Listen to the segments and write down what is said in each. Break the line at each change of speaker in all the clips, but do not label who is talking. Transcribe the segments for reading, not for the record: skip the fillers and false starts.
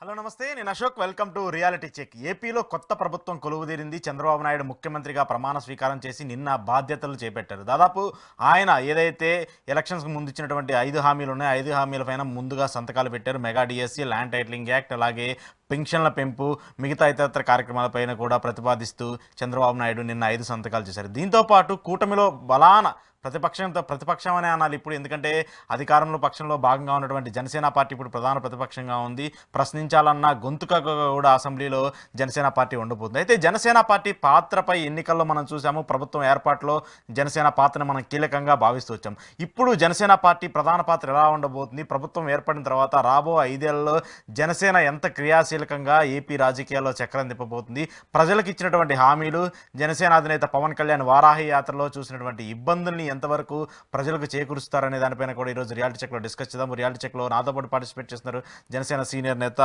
Hello నమస్తే నేను Ashok welcome to reality check. ఏపీలో కొత్త ప్రభుత్వం కొలువుదీరింది. చంద్రబాబు నాయుడు ముఖ్యమంత్రిగా ప్రమాణ స్వీకారం చేసి నిన్న బాధ్యతలు చేపట్టారు. దాదాపు ఆయన ఏదైతే ఎలక్షన్స్కి ముందు ఇచ్చినటువంటి 5 హామీలు ఉన్నాయో 5 హామీలపైన ముందుగా సంతకాలు పెట్టారు. Mega DSC, land titling act, అలాగే పెన్షన్ల పెంపు, మిగతా ఇతర కార్యక్రమాలపైన కూడా ప్రతిపాదిస్తూ చంద్రబాబు నాయుడు నిన్న 5 సంతకాలు చేశారు. దీంతోపాటు కూటమిలో బలాన ప్రతిపక్షం అనే అనాలి ఇప్పుడు, ఎందుకంటే అధికారంలో పక్షంలో భాగంగా ఉన్నటువంటి జనసేన పార్టీ ఇప్పుడు ప్రధాన ప్రతిపక్షంగా ఉంది. ప్రశ్నించాలన్న గొంతుక కూడా అసెంబ్లీలో జనసేన పార్టీ ఉండబోతుంది. అయితే జనసేన పార్టీ పాత్రపై ఎన్నికల్లో మనం చూసాము. ప్రభుత్వం ఏర్పాటులో జనసేన పాత్రను మనం కీలకంగా భావిస్తూ వచ్చాం. ఇప్పుడు జనసేన పార్టీ ప్రధాన పాత్ర ఎలా ఉండబోతుంది? ప్రభుత్వం ఏర్పడిన తర్వాత రాబో 5 ఏళ్లలో జనసేన ఎంత క్రియాశీలకంగా ఏపీ రాజకీయాల్లో చక్రం తిప్పబోతుంది? ప్రజలకు ఇచ్చినటువంటి హామీలు, జనసేన అధినేత పవన్ కళ్యాణ్ వారాహి యాత్రలో చూసినటువంటి ఇబ్బందుల్ని ఎంతవరకు ప్రజలకు చేకూరుస్తారనే దానిపైన కూడా ఈరోజు రియాలిటీ చెక్లో డిస్కస్ చేద్దాం. రియాలిటీ చెక్లో నాతో పాటు పార్టిసిపేట్ చేస్తున్నారు జనసేన సీనియర్ నేత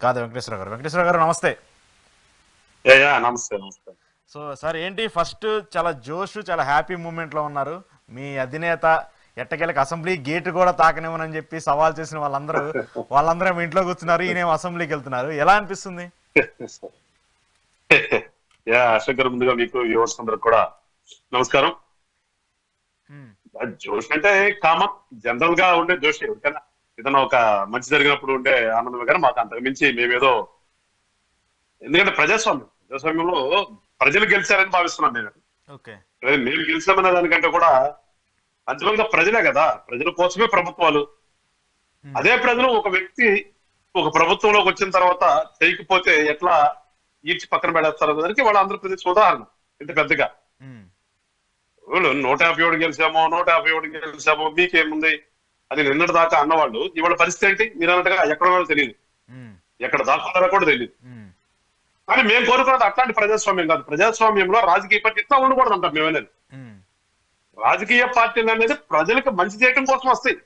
గాదె వెంకటేశ్వర గారు. వెంకటేశ్వర గారు నమస్తే.
నమస్తే.
సో సార్, ఏంటి ఫస్ట్ చాలా చాలా హ్యాపీ మూమెంట్లో ఉన్నారు. మీ అధినేత ఎట్టకేలకు అసెంబ్లీ గేట్ కూడా తాకనివ్వనని చెప్పి సవాల్ చేసిన వాళ్ళందరూ మీ ఇంట్లో కూర్చున్నారు, ఈయనేమో అసెంబ్లీకి వెళ్తున్నారు. ఎలా అనిపిస్తుంది?
అశోక్ గారు, ముందుగా మీకు వ్యూవర్స్ అందరికి కూడా నమస్కారం. జోష్ అంటే కామన్, జనరల్ గా ఉండే జోష్. ఎవరికైనా ఏదైనా ఒక మంచి జరిగినప్పుడు ఉండే ఆనందమే, కానీ మాకు అంతకు మించి మేమేదో, ఎందుకంటే ప్రజాస్వామ్యంలో ప్రజలు గెలిచారని భావిస్తున్నాం మేము. మేము గెలిచామనే దానికంటే కూడా అంతిమంగా ప్రజలే కదా, ప్రజల కోసమే ప్రభుత్వాలు. అదే ప్రజలు ఒక వ్యక్తి ఒక ప్రభుత్వంలోకి వచ్చిన తర్వాత చేయకపోతే ఎట్లా ఈడ్చి పక్కన పెడేస్తారు దానికి వాళ్ళ ఆంధ్రప్రదేశ్ ఉదాహరణ. ఇంత పెద్దగా 151 గెలిచామో మీకేముంది అది నిన్నటి దాకా అన్నవాళ్ళు ఇవాళ పరిస్థితి ఏంటి? మీరు అన్నట్టుగా ఎక్కడ తెలియదు, ఎక్కడ దాక్కున్నారో కూడా తెలియదు. కానీ మేము కోరుకున్నది అట్లాంటి ప్రజాస్వామ్యం కాదు. ప్రజాస్వామ్యంలో రాజకీయ పార్టీ ఇట్లా ఉండకూడదు అంటాం మేమనేది. రాజకీయ పార్టీలు అనేది ప్రజలకు మంచి చేయడం కోసం వస్తాయి.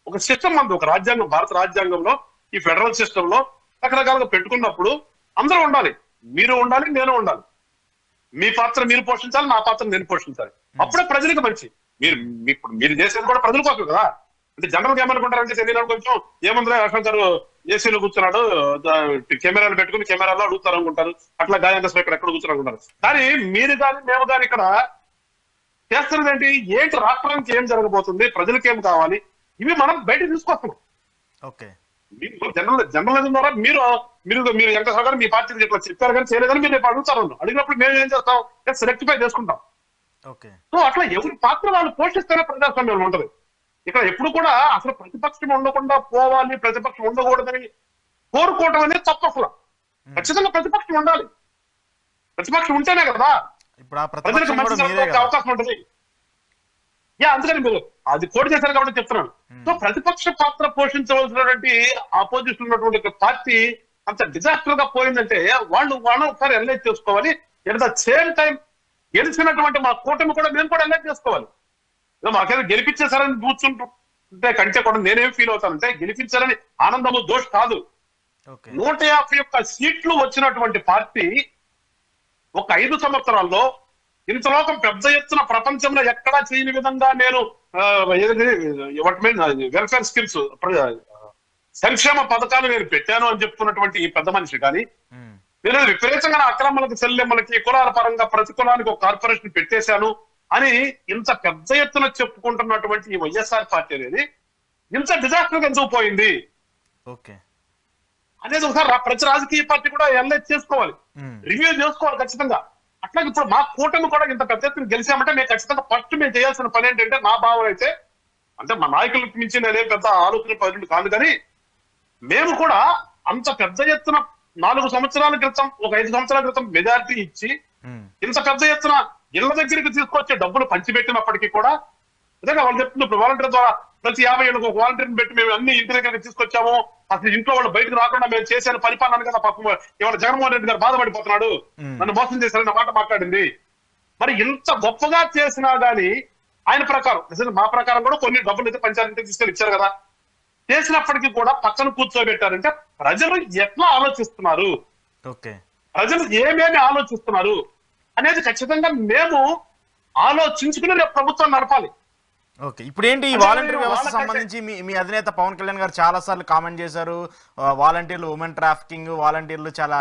ఒక సిస్టమ్ అంది, ఒక రాజ్యాంగం, భారత రాజ్యాంగంలో ఈ ఫెడరల్ సిస్టమ్ లో రకరకాలుగా పెట్టుకున్నప్పుడు అందరూ ఉండాలి. మీరు ఉండాలి, నేను ఉండాలి. మీ పాత్ర మీరు పోషించాలి, నా పాత్ర నేను పోషించాలి. అప్పుడే ప్రజలకు మంచి. మీరు చేసేది కూడా ప్రజల కోసం కదా. అంటే జనరల్ గా ఏమనుకుంటారంటే తెలియదు, కొంచెం ఏముంది అశోక్ గారు ఏసీలో కూర్చున్నాడు, కెమెరాలు పెట్టుకుని కెమెరాలో అడుగుతారు అనుకుంటారు. అట్లా గాయంగా స్పీకర్ ఎక్కడ కూర్చుని అనుకుంటారు. కానీ మీరు కానీ మేము కానీ ఇక్కడ చేస్తున్నది ఏంటి? రాష్ట్రానికి ఏం జరగబోతుంది, ప్రజలకు ఏం కావాలి, ఇవి మనం బయట తీసుకొస్తున్నాం. జర్నలిజం ద్వారా మీరు వెంకటేశ్వర గారు మీ పార్టీకి ఇట్లా చెప్పారు కానీ చేయలేదని మీరు రేపు అడుగుతారు. అడిగినప్పుడు మేము ఏం చేస్తాం? రెక్టిఫై చేసుకుంటాం. సో అట్లా ఎవరి పాత్ర వాళ్ళు పోషిస్తేనే ప్రజాస్వామ్యం ఉంటది. ఇక్కడ ఎప్పుడు కూడా అసలు ప్రతిపక్షం ఉండకుండా పోవాలి, ప్రతిపక్షం ఉండకూడదని కోరుకోవడం అనేది తప్పు. అసలు ఖచ్చితంగా ప్రతిపక్షం ఉండాలి. ప్రతిపక్షం ఉంటేనే కదా ప్రజలకు మంచి జరగడానికి అవకాశం ఉంటుంది. అందుకని మీరు అది కోడి చేశారు కాబట్టి చెప్తున్నాను. సో ప్రతిపక్ష పాత్ర పోషించవలసినటువంటి ఆపోజిషన్ ఉన్నటువంటి పార్టీ అంత డిజాస్టర్ గా పోయిందంటే వాళ్ళు ఒకసారి ఎనలైజ్ చేసుకోవాలి. ఎట్ ద సేమ్ టైం గెలిచినటువంటి మా కూటమి కూడా మేము కూడా ఎనలైజ్ చేసుకోవాలి. మాకేదో గెలిపించేశారని కూర్చుంటుంటే కంటే కూడా నేనేం ఫీల్ అవుతానంటే, గెలిపించారని ఆనందము దోష్ కాదు. 151 సీట్లు వచ్చినటువంటి పార్టీ ఒక 5 సంవత్సరాల్లో ఇంతలోకం పెద్ద ఎత్తున ప్రపంచంలో ఎక్కడా చేయని విధంగా నేను వెల్ఫేర్ స్కీమ్స్, సంక్షేమ పథకాలు నేను పెట్టాను అని చెప్తున్నటువంటి ఈ పెద్ద మనిషి కానీ, నేను విపరీతంగా అక్రమాలకు చెల్లెమ్మలకి కులాల పరంగా ప్రతి కులానికి ఒక కార్పొరేషన్ పెట్టేశాను అని ఇంత పెద్ద ఎత్తున చెప్పుకుంటున్నటువంటి ఈ వైఎస్ఆర్ పార్టీ అనేది ఇంత డిజాస్టర్ ఎందుకు పోయింది అనేది ఒకసారి ప్రతి రాజకీయ పార్టీ కూడా ఎనలైజ్ చేసుకోవాలి, రివ్యూ చేసుకోవాలి ఖచ్చితంగా. అట్లాగే ఇప్పుడు మా కూటమి కూడా ఇంత పెద్ద ఎత్తున గెలిచామంటే మేము ఖచ్చితంగా ఫస్ట్ మేము చేయాల్సిన పని ఏంటంటే, నా భావం అయితే, అంటే మా నాయకులకు మించి నేనే పెద్ద ఆలోచన పనులు కాదు, కానీ మేము కూడా అంత పెద్ద ఎత్తున 4 సంవత్సరాల క్రితం, ఒక 5 సంవత్సరాల క్రితం మెజారిటీ ఇచ్చి ఇంత పెద్ద ఎత్తున ఇళ్ల దగ్గరికి తీసుకొచ్చే డబ్బులు పంచిపెట్టినప్పటికీ కూడా, నిజంగా వాళ్ళు చెప్తున్నారు వాలంటీర్ ద్వారా ప్రతి 50 ఏళ్ళకు ఒక వాలంటీర్ని పెట్టి మేము అన్ని ఇంటి దగ్గరికి తీసుకొచ్చాము, అసలు ఇంట్లో వాళ్ళు బయటకు రాకుండా మేము చేశాను పరిపాలన కదా. పాపం ఇవాళ జగన్మోహన్ రెడ్డి గారు బాధపడిపోతున్నాడు, నన్ను మోసం చేశారన్న మాట మాట్లాడింది. మరి ఇంత గొప్పగా చేసినా గానీ ఆయన ప్రకారం, నిజంగా మా ప్రకారం కూడా కొన్ని డబ్బులు అయితే పంచాయతీకి తీసుకెళ్ళి ఇచ్చారు కదా, చేసినప్పటికీ కూడా పక్కన కూర్చోబెట్టారంటే ప్రజలు ఎట్లా ఆలోచిస్తున్నారు, ప్రజలు ఏమేమి ఆలోచిస్తున్నారు అనేది ఖచ్చితంగా మేము ఆలోచించుకుని రేపు ప్రభుత్వం నడపాలి.
ఓకే. ఇప్పుడేంటి ఈ వాలంటీర్ వ్యవస్థ సంబంధించి మీ అధినేత పవన్ కళ్యాణ్ గారు చాలా సార్లు కామెంట్ చేశారు. వాలంటీర్లు ఉమెన్ ట్రాఫికింగ్, వాలంటీర్లు చాలా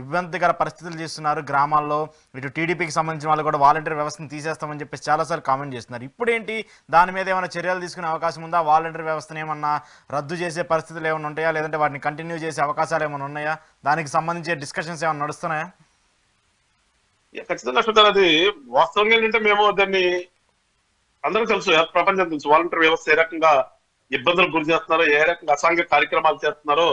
ఇబ్బందికర పరిస్థితులు చేస్తున్నారు గ్రామాల్లో. ఇటు టీడీపీకి సంబంధించిన వాళ్ళు కూడా వాలంటీర్ వ్యవస్థను తీసేస్తామని చెప్పేసి చాలాసార్లు కామెంట్ చేస్తున్నారు. ఇప్పుడేంటి దాని మీద ఏమైనా చర్యలు తీసుకునే అవకాశం ఉందా? వాలంటీర్ వ్యవస్థను ఏమన్నా రద్దు చేసే పరిస్థితులు ఏమైనా ఉంటాయా, లేదంటే వాటిని కంటిన్యూ చేసే అవకాశాలు ఏమైనా ఉన్నాయా? దానికి సంబంధించి డిస్కషన్స్ ఏమైనా నడుస్తున్నాయా?
ఖచ్చితంగా అది వాస్తవంగా ఏంటంటే మేము దాన్ని అందరూ తెలుసు, ప్రపంచం తెలుసు వాలంటీర్ వ్యవస్థ ఏ రకంగా ఇబ్బందులకు గురి చేస్తున్నారో, ఏ రకంగా అసాంఘిక కార్యక్రమాలు చేస్తున్నారో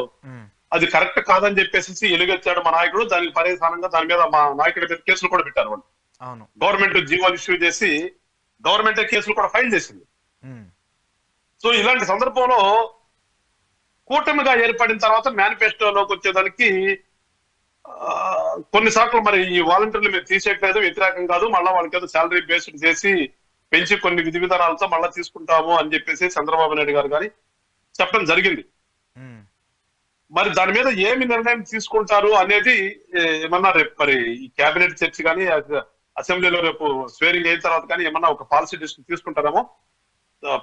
అది కరెక్ట్ కాదని చెప్పేసి ఎలుగెత్తాడు మా నాయకుడు. దానికి పర్యవసానంగా దాని మీద మా నాయకుడి మీద కేసులు కూడా పెట్టారు వాళ్ళు. గవర్నమెంట్ జీవోలు ఇష్యూ చేసి గవర్నమెంట్ కేసులు కూడా ఫైల్ చేసింది. సో ఇలాంటి సందర్భంలో కూటమిగా ఏర్పడిన తర్వాత మేనిఫెస్టోలోకి వచ్చేదానికి కొన్నిసార్లు మరి ఈ వాలంటీర్లు మీరు తీసేయట్లేదు, వ్యతిరేకం కాదు, మళ్ళీ వాళ్ళకి ఏదో శాలరీ బేస్డ్ చేసి పెంచి కొన్ని విధి విధానాలతో మళ్ళీ తీసుకుంటాము అని చెప్పేసి చంద్రబాబు నాయుడు గారు కానీ చెప్పడం జరిగింది. మరి దాని మీద ఏమి నిర్ణయం తీసుకుంటారు అనేది ఏమన్నా రేపు మరి ఈ కేబినెట్ చర్చ కానీ అసెంబ్లీలో రేపు స్వేరింగ్ అయిన తర్వాత కానీ ఏమన్నా ఒక పాలసీ డిసిషన్ తీసుకుంటారేమో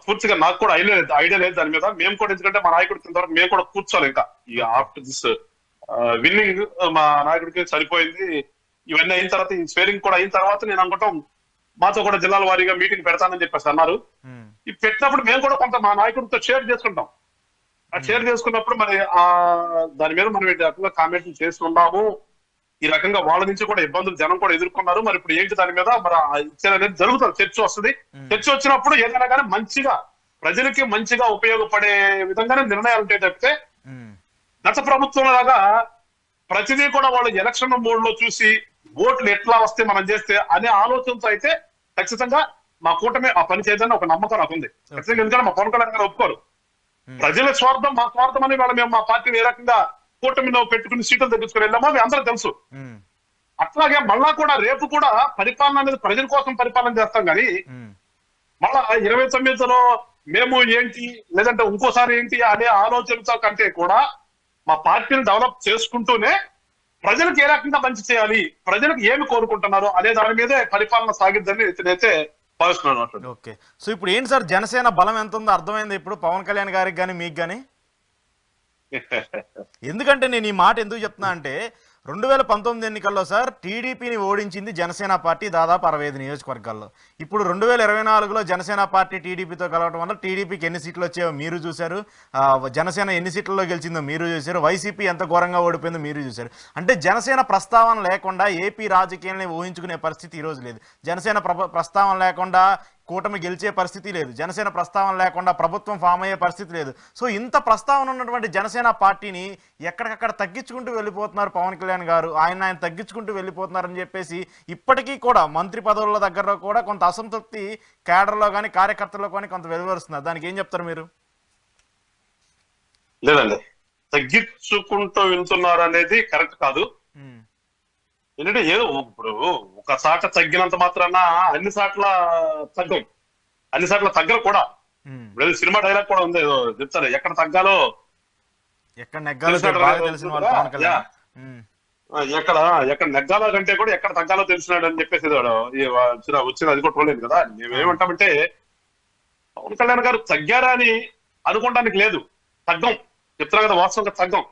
పూర్తిగా నాకు కూడా ఐడియా లేదు దాని మీద. మేము కూడా ఎందుకంటే మా నాయకుడికి వరకు మేము కూడా కూర్చోవాలి. ఇంకా ఈ ఆఫ్టర్ దిస్ విన్నింగ్ మా నాయకుడికి సరిపోయింది. ఇవన్నీ అయిన తర్వాత ఈ స్వేరింగ్ కూడా అయిన తర్వాత నేను అనుకుంటాం మాతో కూడా జిల్లాల వారీగా మీటింగ్ పెడతానని చెప్పేసి అన్నారు. ఈ పెట్టినప్పుడు మేము కూడా కొంత మా నాయకుడితో షేర్ చేసుకుంటాం. ఆ షేర్ చేసుకున్నప్పుడు మరి దాని మీద మనం ఈ రకంగా కామెంట్లు చేస్తున్నాము, ఈ రకంగా వాళ్ళ నుంచి కూడా ఇబ్బందులు జనం కూడా ఎదుర్కొన్నారు, మరి ఇప్పుడు ఏంటి దాని మీద మరి అనేది జరుగుతుంది. చర్చ వస్తుంది. చర్చ వచ్చినప్పుడు ఏదైనా కానీ మంచిగా ప్రజలకి మంచిగా ఉపయోగపడే విధంగానే నిర్ణయాలు ఉంటాయి తప్పితే గత ప్రభుత్వం లాగా ప్రతిదీ కూడా వాళ్ళు ఎలక్షన్ మోడ్ లో చూసి ఓట్లు ఎట్లా వస్తే మనం చేస్తే అనే ఆలోచనతో అయితే ఖచ్చితంగా మా కూటమి ఆ పని చేయదని ఒక నమ్మకం నాకు ఉంది. ఖచ్చితంగా ఎందుకంటే మా పవన్ కళ్యాణ్ గారు ఒప్పుకోరు. ప్రజల స్వార్థం మా స్వార్థం అని వాళ్ళు మేము మా పార్టీని ఏ రకంగా కూటమిలో పెట్టుకుని సీట్లు తెప్పించుకుని వెళ్ళామో అవి అందరూ తెలుసు. అట్లాగే మళ్ళా కూడా రేపు కూడా పరిపాలన అనేది ప్రజల కోసం పరిపాలన చేస్తాం కానీ మళ్ళా 29లో మేము ఏంటి లేదంటే ఇంకోసారి ఏంటి అనే ఆలోచనతో కంటే కూడా మా పార్టీని డెవలప్ చేసుకుంటూనే ప్రజలకు ఏ రకంగా మంచి చేయాలి, ప్రజలకు ఏమి కోరుకుంటున్నారు అనే దాని మీదే పరిపాలన సాగిద్దని నేనైతే భావిస్తున్నాను.
ఓకే. సో ఇప్పుడు ఏంటి సార్ జనసేన బలం ఎంత ఉందో అర్థమైంది ఇప్పుడు పవన్ కళ్యాణ్ గారికి కానీ మీకు కానీ? ఎందుకంటే నేను ఈ మాట ఎందుకు చెప్తున్నా అంటే 2019 ఎన్నికల్లో సార్ టీడీపీని ఓడించింది జనసేన పార్టీ దాదాపు 65 నియోజకవర్గాల్లో. ఇప్పుడు 2024లో జనసేన పార్టీ టీడీపీతో కలవడం వల్ల టీడీపీకి ఎన్ని సీట్లు వచ్చాయో మీరు చూశారు, జనసేన ఎన్ని సీట్లలో గెలిచిందో మీరు చూశారు, వైసీపీ ఎంత ఘోరంగా ఓడిపోయిందో మీరు చూశారు. అంటే జనసేన ప్రస్తావన లేకుండా ఏపీ రాజకీయాన్ని ఊహించుకునే పరిస్థితి ఈరోజు లేదు. జనసేన ప్రస్తావన లేకుండా కూటమి గెలిచే పరిస్థితి లేదు. జనసేన ప్రస్తావన లేకుండా ప్రభుత్వం ఫామ్ అయ్యే పరిస్థితి లేదు. సో ఇంత ప్రస్తావన ఉన్నటువంటి జనసేన పార్టీని ఎక్కడికక్కడ తగ్గించుకుంటూ వెళ్ళిపోతున్నారు పవన్ కళ్యాణ్ గారు. ఆయన తగ్గించుకుంటూ వెళ్ళిపోతున్నారని చెప్పేసి ఇప్పటికీ కూడా మంత్రి పదవుల దగ్గర కూడా కొంత అసంతృప్తి కేడర్లో కానీ కార్యకర్తల్లో కానీ కొంత వెలువరుస్తున్నారు. దానికి ఏం చెప్తారు మీరు?
లేదండి, తగ్గించుకుంటూ వెళ్తున్నారు అనేది కరెక్ట్ కాదు. ఎందుకంటే ఏదో ఇప్పుడు ఒక సాట తగ్గినంత మాత్రాన అన్ని సాట్ల తగ్గం, అన్ని సాట్ల తగ్గలు కూడా. ఇప్పుడు సినిమా డైలాగ్ కూడా ఉంది, ఏదో చెప్తారు ఎక్కడ తగ్గాలో
ఎక్కడ
ఎక్కడ నెగ్గాలో కంటే కూడా ఎక్కడ తగ్గాలో తెలిసినాడు అని చెప్పేసి వచ్చింది. అది కూడా చూడలేదు కదా. మేమేమంటామంటే పవన్ కళ్యాణ్ గారు తగ్గారా అని అనుకోవడానికి లేదు, తగ్గం చెప్తున్నా కదా, వాస్తవంగా తగ్గం.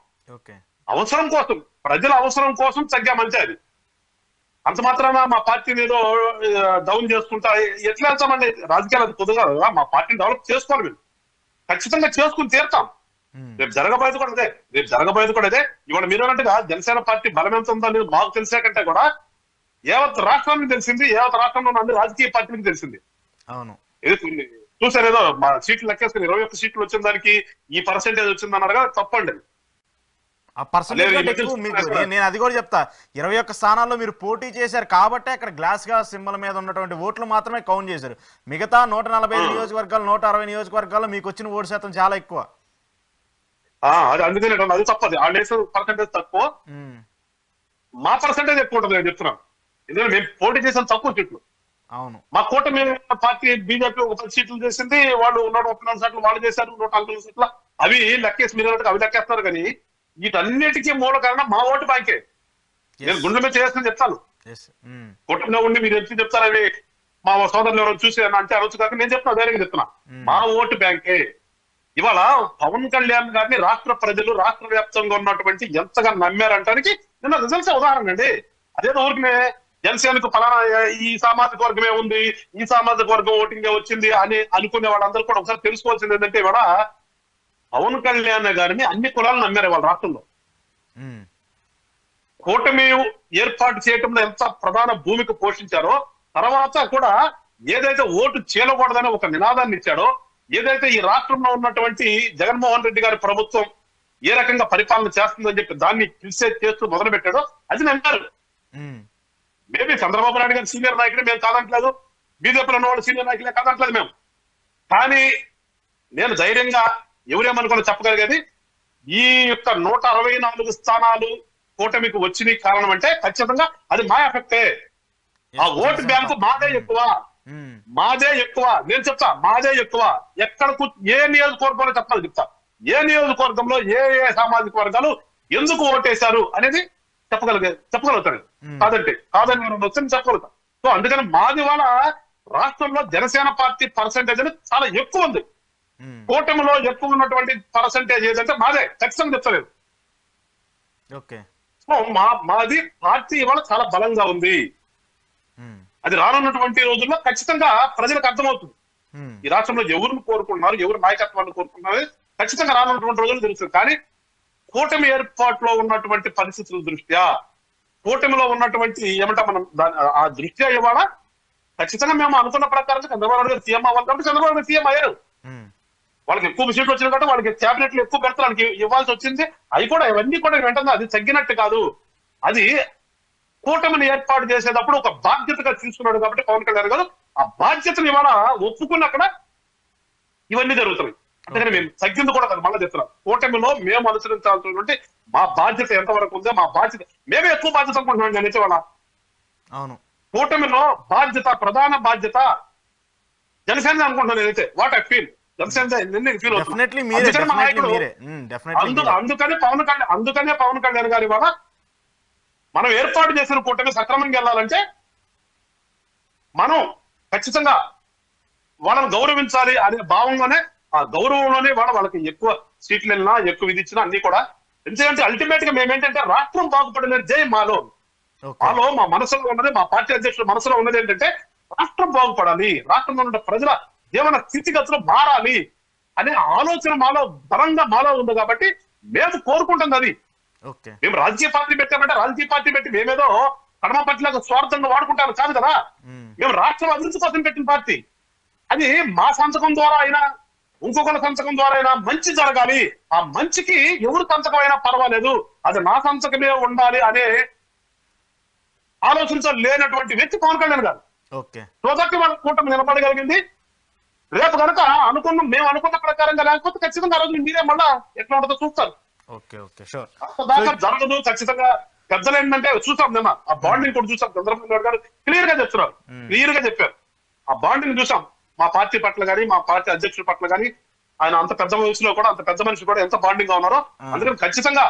అవసరం కోసం, ప్రజల అవసరం కోసం తగ్గామంటే అది. అంత మాత్రాన మా పార్టీని ఏదో డౌన్ చేసుకుంటా ఎట్లా వెళ్తామండి? రాజకీయాలు పొద్దుగా మా పార్టీని డెవలప్ చేసుకోవాలి, మేము ఖచ్చితంగా చేసుకుని తీరుతాం. రేపు జరగబోయేది కూడా అదే. ఇవాళ మీరు అన్నట్టుగా జనసేన పార్టీ బలం ఎంత ఉందో అనేది మాకు తెలిసే కంటే కూడా యావత్ రాష్ట్రానికి తెలిసింది, యావత్ రాష్ట్రంలో ఉన్న అన్ని రాజకీయ పార్టీలకు తెలిసింది.
అవును,
ఏదో చూసారు, ఏదో మా సీట్లు లెక్కేసుకుని 21 సీట్లు వచ్చిన దానికి ఈ పర్సెంటేజ్ వచ్చింది అన్నారు కదా, తప్పండి.
ఆ పర్సెంటేజ్ నేను అది కూడా చెప్తా, 21 స్థానాల్లో మీరు పోటీ చేశారు కాబట్టి అక్కడ గ్లాస్ గా సింబల్ మీద ఉన్నటువంటి ఓట్లు మాత్రమే కౌంట్ చేశారు. మిగతా 145 నియోజకవర్గాలు 160 నియోజకవర్గాల్లో మీకు వచ్చిన ఓటు శాతం చాలా ఎక్కువ.
అది అందుకనే అది తప్పది, ఆ పర్సెంటేజ్ తక్కువ, మా పర్సెంటేజ్ ఎక్కువ ఉంటుంది నేను చెప్తున్నాను. ఎందుకంటే మేము పోటీ చేసిన తక్కువ సీట్లు.
అవును,
మా కూటమి పార్టీ బీజేపీ ఒక 10 సీట్లు చేసింది, వాళ్ళు 134 సీట్లు వాళ్ళు చేశారు, 140 సీట్ల అవి లెక్కేసి మీరు అవి లెక్కేస్తున్నారు. కానీ వీటన్నిటికీ మూల కారణం మా ఓటు బ్యాంకే. నేను గుండె మీద చేయాల్సింది చెప్తాను. కూటమిలో ఉండి మీరు ఎంత చెప్తారని మా సోదరులు ఎవరో చూసి అంటే అనొచ్చు కాక నేను చెప్తున్నా, ధైర్యంగా చెప్తున్నా. మా ఓటు బ్యాంకే ఇవాళ పవన్ కళ్యాణ్ గారిని రాష్ట్ర ప్రజలు రాష్ట్ర వ్యాప్తంగా ఉన్నటువంటి ఎంతగా నమ్మారంటానికి నిన్న రిజల్ట్స్ ఉదాహరణ అండి. అదేదో ఊరికి జనసేనకు ఫలానా ఈ సామాజిక వర్గమే ఉంది, ఈ సామాజిక వర్గం ఓటింగే వచ్చింది అని అనుకునే వాళ్ళందరూ కూడా ఒకసారి తెలుసుకోవాల్సింది ఏంటంటే ఇవాళ పవన్ కళ్యాణ్ గారిని అన్ని కులాలు నమ్మారు వాళ్ళ రాష్ట్రంలో. కూటమి ఏర్పాటు చేయడంలో ఎంత ప్రధాన భూమిక పోషించారో, తర్వాత కూడా ఏదైతే ఓటు చీలకూడదని ఒక నినాదాన్ని ఇచ్చాడో, ఏదైతే ఈ రాష్ట్రంలో ఉన్నటువంటి జగన్మోహన్ రెడ్డి గారి ప్రభుత్వం ఏ రకంగా పరిపాలన చేస్తుందని చెప్పి దాన్ని క్రిటిసైజ్ చేస్తూ మొదలు పెట్టాడో అది నమ్మారు. మేబీ చంద్రబాబు నాయుడు గారు సీనియర్ నాయకుడే, మేము కాదంటలేదు. బీజేపీలో ఉన్న వాళ్ళు సీనియర్ నాయకులే కాదంటలేదు మేము. కానీ నేను ధైర్యంగా ఎవరేమనుకుని చెప్పగలిగేది, ఈ యొక్క 164 స్థానాలు కూటమికి వచ్చిన కారణం అంటే ఖచ్చితంగా అది మా ఎఫెక్టే. ఆ ఓటు బ్యాంకు మాదే ఎక్కువ. నేను చెప్తా, మాదే ఎక్కువ. ఎక్కడ ఏ నియోజకవర్గంలో చెప్తా, ఏ నియోజకవర్గంలో ఏ ఏ సామాజిక వర్గాలు ఎందుకు ఓటేశారు అనేది చెప్పగలుగుతాను. కాదని మనం వచ్చి చెప్పగలుగుతాం. సో అందుకని మాది వాళ్ళ రాష్ట్రంలో జనసేన పార్టీ పర్సంటేజ్ అనేది చాలా ఎక్కువ ఉంది. కూటమిలో ఎక్కువ ఉన్నటువంటి పర్సంటేజ్ ఏదంటే మాదే, ఖచ్చితంగా చెప్తలేదు. సో మాది పార్టీ ఇవాళ చాలా బలంగా ఉంది. అది రానున్నటువంటి రోజుల్లో ఖచ్చితంగా ప్రజలకు అర్థమవుతుంది. ఈ రాష్ట్రంలో ఎవరిని కోరుకుంటున్నారు, ఎవరు నాయకత్వాన్ని కోరుకుంటున్నారు ఖచ్చితంగా రానున్నటువంటి రోజులు తెలుస్తుంది. కానీ కూటమి ఏర్పాటులో ఉన్నటువంటి పరిస్థితుల దృష్ట్యా, కూటమిలో ఉన్నటువంటి ఏమంటా మనం ఆ దృష్ట్యా ఇవాళ ఖచ్చితంగా మేము అనుకున్న ప్రకారం చంద్రబాబు నాయుడు గారు సీఎం అవ్వాలి కాబట్టి చంద్రబాబు నాయుడు సీఎం అయ్యారు. వాళ్ళకి ఎక్కువ సీట్లు వచ్చిన కాబట్టి వాళ్ళకి క్యాబినెట్లు ఎక్కువ పెడతానికి ఇవ్వాల్సి వచ్చింది. అవి కూడా ఇవన్నీ కూడా వెంటనే అది తగ్గినట్టు కాదు. అది కూటమిని ఏర్పాటు చేసేటప్పుడు ఒక బాధ్యతగా తీసుకున్నాడు కాబట్టి పవన్ కళ్యాణ్ గారు ఆ బాధ్యతను ఇవాళ ఒప్పుకున్న అక్కడ ఇవన్నీ జరుగుతున్నాయి. అందుకని మేము తగ్గింది కూడా కదా, మళ్ళీ చెప్తున్నాం. కూటమిలో మేము అనుసరించాల్సినటువంటి మా బాధ్యత ఎంతవరకు ఉందో మా బాధ్యత మేమే ఎక్కువ బాధ్యత అనుకుంటున్నాం. నేను వాళ్ళ కూటమిలో బాధ్యత, ప్రధాన బాధ్యత జనసేన అనుకుంటున్నాను నేనైతే. What I feel Janasena feel అందుకనే పవన్ కళ్యాణ్ గారి వల్ల మనం ఏర్పాటు చేసిన కూటమి సక్రమంగా వెళ్ళాలంటే మనం ఖచ్చితంగా వాళ్ళని గౌరవించాలి అనే భావంలోనే, ఆ గౌరవంలోనే వాళ్ళకి ఎక్కువ సీట్లు వెళ్ళినా ఎక్కువ విధించినా అన్ని కూడా. ఎందుకంటే అల్టిమేట్ గా మేమేంటంటే రాష్ట్రం బాగుపడలేదు జై మాలో మా మనసులో ఉన్నది, మా పార్టీ అధ్యక్షుల మనసులో ఉన్నది ఏంటంటే రాష్ట్రం బాగుపడాలి, రాష్ట్రంలో ఉన్న ప్రజల జీవన స్థితిగతులు మారాలి అనే ఆలోచన బలంగా మాలో ఉంది. కాబట్టి మేము కోరుకుంటుంది అది. మేము రాజకీయ పార్టీ పెట్టామంటే రాజకీయ పార్టీ పెట్టి మేమేదో కడమ పార్టీలకు స్వార్థంగా వాడుకుంటాను కాదు కదా. మేము రాష్ట్రం అభివృద్ధి కోసం పెట్టిన పార్టీ. అది మా సంతకం ద్వారా అయినా ఇంకొకరి సంతకం ద్వారా అయినా మంచి జరగాలి. ఆ మంచికి ఎవరు సంతకం అయినా పర్వాలేదు, అది నా సంతకమే ఉండాలి అనే ఆలోచించలేనటువంటి వ్యక్తి పవన్ కళ్యాణ్ గారు. సోదరికి వాళ్ళ కూటమి నిలబడగలిగింది. రేపు కనుక మేము అనుకున్న ప్రకారంగా లేకపోతే ఖచ్చితంగా ఆ రోజు మీరే మళ్ళా ఎట్లా ఉంటుందో చూస్తారు. దాకా జరగదు ఖచ్చితంగా. పెద్దలు ఏంటంటే చూసాం నిన్న ఆ బాండింగ్ కూడా చూసాం. చంద్రబాబు నాయుడు గారు క్లియర్ గా చెప్తున్నారు, క్లియర్ గా చెప్పారు. ఆ బాండింగ్ చూసాం మా పార్టీ పట్ల కానీ మా పార్టీ అధ్యక్షుల పట్ల కానీ. ఆయన అంత పెద్ద వయసులో కూడా అంత పెద్ద మనిషి కూడా ఎంత బాండింగ్ గా ఉన్నారో. అందుకని ఖచ్చితంగా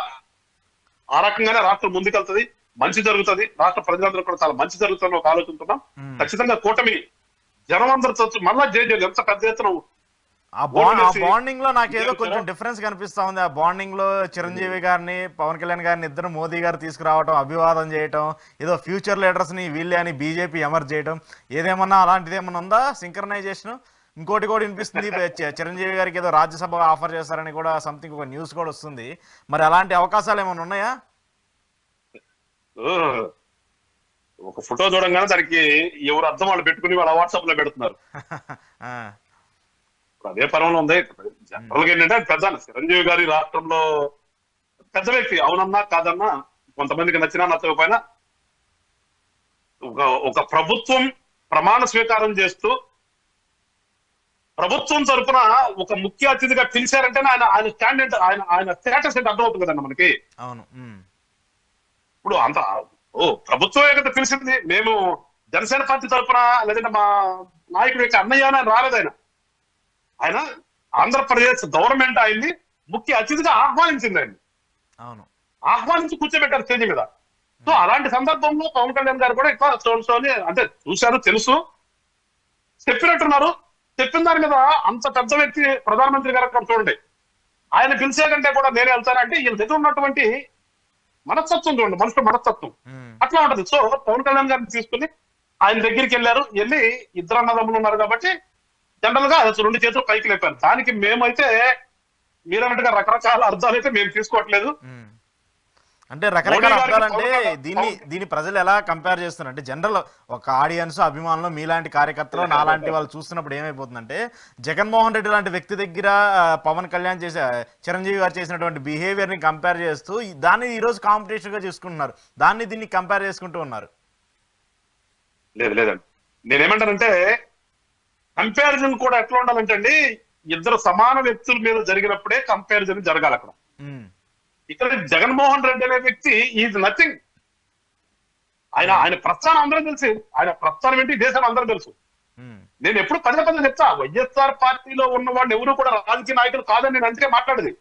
ఆ రకంగానే రాష్ట్రం ముందుకెళ్తుంది, మంచి జరుగుతుంది, రాష్ట్ర ప్రజలందరూ కూడా చాలా మంచి జరుగుతుందని ఒక ఆలోచిస్తున్నాం. ఖచ్చితంగా కూటమి జనం అందరితో మళ్ళా జేజేలు ఎంత పెద్ద ఎత్తున
ఆ బాండింగ్ లో నాకేదో కొంచెం డిఫరెన్స్ కనిపిస్తా ఉంది. ఆ బాండింగ్ లో చిరంజీవి గారిని పవన్ కళ్యాణ్ గారిని ఇద్దరు మోదీ గారు తీసుకురావటం, అభివాదం చేయటం, ఏదో ఫ్యూచర్ లీడర్స్ ని వీళ్ళే అని బీజేపీ ఎమర్జ్ చేయటం, ఏదేమన్నా అలాంటిది ఏమన్నా ఉందా సింక్రనైజేషన్? ఇంకోటి కూడా వినిపిస్తుంది, చిరంజీవి గారికి ఏదో రాజ్యసభ ఆఫర్ చేస్తారని కూడా సంథింగ్ ఒక న్యూస్ కూడా వస్తుంది. మరి అలాంటి అవకాశాలు ఏమైనా ఉన్నాయా?
ఒక ఫోటో చూడంగానే దానికి ఎవరు అర్థం వాళ్ళు పెట్టుకుని వాళ్ళ వాట్సాప్ లో పెడుతున్నారు. అదే పరంలో ఉంది. జనరల్ గా ఏంటంటే పెద్ద చిరంజీవి గారి రాష్ట్రంలో పెద్ద వ్యక్తి, అవునన్నా కాదన్నా, కొంతమందికి నచ్చినా నచ్చకపోయినా ఒక ప్రభుత్వం ప్రమాణ స్వీకారం చేస్తూ ప్రభుత్వం తరఫున ఒక ముఖ్య అతిథిగా పిలిచారంటే ఆయన స్టాండర్డ్ ఆయన స్టేటస్ అంటే అర్థమవుతుంది కదండి మనకి.
అవును.
ఇప్పుడు అంత ప్రభుత్వమే కదా పిలిచింది. మేము జనసేన పార్టీ తరఫున లేదంటే మా నాయకుడు యొక్క అన్నయ్య రాలేదు. ఆయన ఆంధ్రప్రదేశ్ గవర్నమెంట్ ఆయన్ని ముఖ్య అతిథిగా ఆహ్వానించింది. ఆయన ఆహ్వానించి కూర్చోబెట్టారు స్టేజ్ మీద. సో అలాంటి సందర్భంలో పవన్ కళ్యాణ్ గారు కూడా ఇట్లా అంటే చూశారు, తెలుసు. చెప్పినట్టున్నారు. చెప్పిన దాని మీద అంత పెద్ద వ్యక్తి ప్రధానమంత్రి గారు అక్కడ చూడండి, ఆయన పిలిచే కంటే కూడా నేనే వెళ్తానంటే వీళ్ళ దగ్గర ఉన్నటువంటి మనస్తత్వం చూడండి, మనుషుల మనస్తత్వం అట్లా ఉంటది. సో పవన్ కళ్యాణ్ గారిని తీసుకుని ఆయన దగ్గరికి వెళ్ళి ఇద్దరు అన్నదమ్ములు ఉన్నారు కాబట్టి జనరల్ గా 2 చేతులు పైకి లేపారు. దానికి మేమైతే మీరన్నట్టుగా రకరకాల అర్థాలు అయితే మేము తీసుకోవట్లేదు.
అంటే రకరకాల అర్థాలంటే దీన్ని ప్రజలు ఎలా కంపేర్ చేస్తున్నారు అంటే జనరల్ ఒక ఆడియన్స్ అభిమానులు మీలాంటి కార్యకర్తలు నాలాంటి వాళ్ళు చూస్తున్నప్పుడు ఏమైపోతుందంటే జగన్మోహన్ రెడ్డి లాంటి వ్యక్తి దగ్గర పవన్ కళ్యాణ్ చిరంజీవి గారు చేసినటువంటి బిహేవియర్ ని కంపేర్ చేస్తూ దాన్ని ఈ రోజు కాంపిటీషన్ గా చేసుకుంటున్నారు, దీన్ని కంపేర్ చేసుకుంటూ ఉన్నారు.
లేదండి, నేనేమంటానంటే కంపారిజన్ కూడా ఎట్లా ఉండాలంటే అండి, ఇద్దరు సమాన వ్యక్తుల మీద జరిగినప్పుడే కంపారిజన్ జరగాలి. అక్కడ ఇక్కడ జగన్మోహన్ రెడ్డి అనే వ్యక్తి ఈజ్ నథింగ్. ఆయన ప్రస్థానం అందరూ తెలుసు, ఆయన ప్రస్థానం ఏంటి దేశం అందరూ తెలుసు. నేను ఎప్పుడు పదే చెప్తా, వైఎస్ఆర్ పార్టీలో ఉన్న వాళ్ళు ఎవరు కూడా రాజకీయ నాయకులు కాదని నేను అందుకే మాట్లాడేది.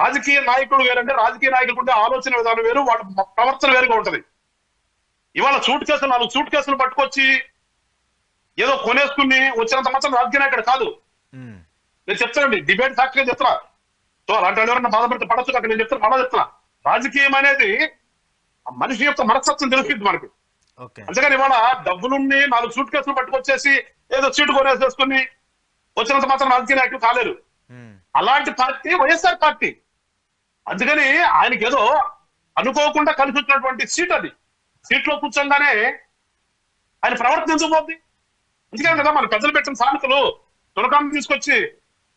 రాజకీయ నాయకుడు వేరంటే రాజకీయ నాయకులు ఉంటే ఆలోచన విధానం వేరు, వాళ్ళ ప్రవర్తన వేరుగా ఉంటది. ఇవాళ 4 సూట్ కేసులు పట్టుకొచ్చి ఏదో కొనేసుకుని వచ్చినంత మాత్రం రాజకీయ నాయకుడు కాదు. నేను చెప్తానండి, డిబేట్ ఫ్యాక్టరీ చెప్తున్నా. సో అలాంటి ఎవరైనా బాధపడితే పడచ్చు అక్కడ నేను చెప్తాను, మళ్ళా చెప్తున్నా. రాజకీయం అనేది మనిషి యొక్క మనస్తత్వం తెలుస్తుంది మనకి. అంతేగాని ఇవాళ డబ్బులుండి 4 సూట్ కేసులు పట్టుకొచ్చేసి ఏదో సీటు కొనేసేసుకుని వచ్చినంత మాత్రం రాజకీయ నాయకులు కాలేరు. అలాంటి పార్టీ వైఎస్ఆర్ పార్టీ. అందుకని ఆయనకి ఏదో అనుకోకుండా కలిసి వచ్చినటువంటి సీట్ అది. సీట్లో కూర్చోగానే ఆయన ప్రవర్తన ఎందుకు పోద్ది? అందుకని కదా మన పెద్దలు పెట్టిన సామెతలు, తునకాన్ని తీసుకొచ్చి